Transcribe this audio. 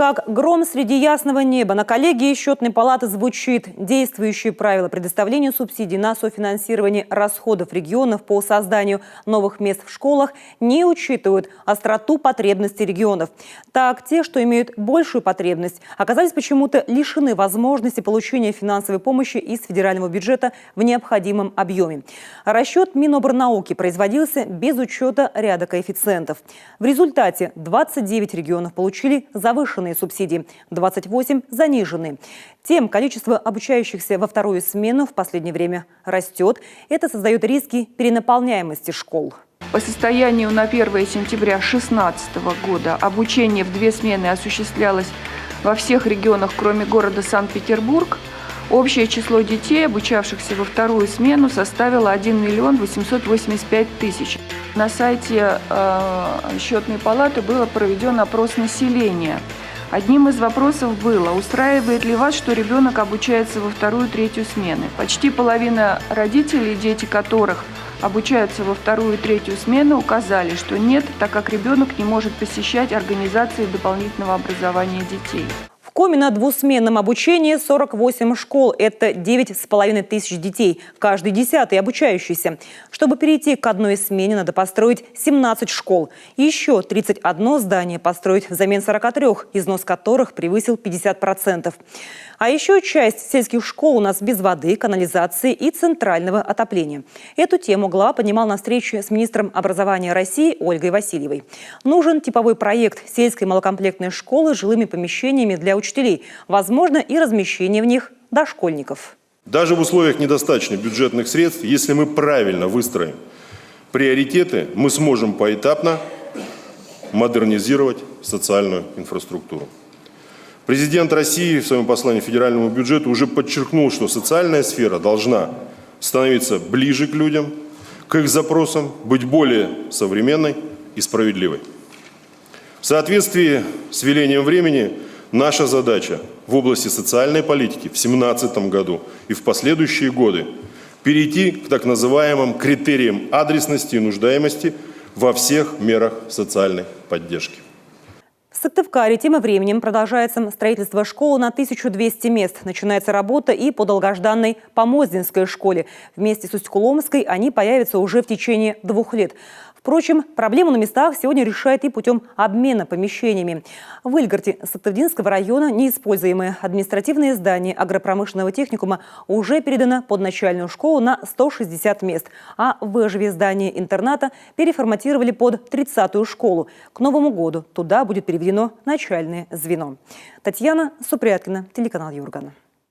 Как гром среди ясного неба на коллегии Счетной палаты звучит: действующие правила предоставления субсидий на софинансирование расходов регионов по созданию новых мест в школах не учитывают остроту потребностей регионов. Так, те, что имеют большую потребность, оказались почему-то лишены возможности получения финансовой помощи из федерального бюджета в необходимом объеме. Расчет Минобрнауки производился без учета ряда коэффициентов. В результате 29 регионов получили завышенные субсидии, 28 – заниженные. Тем количество обучающихся во вторую смену в последнее время растет. Это создает риски перенаполняемости школ. По состоянию на 1 сентября 2016 года обучение в 2 смены осуществлялось во всех регионах, кроме города Санкт-Петербург. Общее число детей, обучавшихся во вторую смену, составило 1 885 000. На сайте Счетной палаты был проведен опрос населения. Одним из вопросов было: устраивает ли вас, что ребенок обучается во вторую, третью смены? Почти половина родителей, дети которых обучаются во вторую и третью смену, указали, что нет, так как ребенок не может посещать организации дополнительного образования детей. В Коми на двусменном обучении 48 школ. Это 9,5 тысяч детей, каждый 10-й обучающийся. Чтобы перейти к одной смене, надо построить 17 школ. Еще 31 здание построить взамен 43, износ которых превысил 50%. А еще часть сельских школ у нас без воды, канализации и центрального отопления. Эту тему глава поднимал на встрече с министром образования России Ольгой Васильевой. Нужен типовой проект сельской малокомплектной школы с жилыми помещениями для учителей. Возможно, и размещение в них дошкольников. Даже в условиях недостаточных бюджетных средств, если мы правильно выстроим приоритеты, мы сможем поэтапно модернизировать социальную инфраструктуру. Президент России в своем послании федеральному бюджету уже подчеркнул, что социальная сфера должна становиться ближе к людям, к их запросам, быть более современной и справедливой. В соответствии с велением времени наша задача в области социальной политики в 2017 году и в последующие годы перейти к так называемым критериям адресности и нуждаемости во всех мерах социальной поддержки. В Сыктывкаре тем временем продолжается строительство школы на 1200 мест. Начинается работа и по долгожданной Помоздинской школе. Вместе с Усть-Куломской они появятся уже в течение 2 лет. Впрочем, проблему на местах сегодня решает и путем обмена помещениями. В Ильгорде Сыктывдинского района неиспользуемое административное здание агропромышленного техникума уже передано под начальную школу на 160 мест. А в Выжеве здание интерната переформатировали под 30-ю школу. К Новому году туда будет переведено начальное звено. Татьяна Супряткина, телеканал Юрган.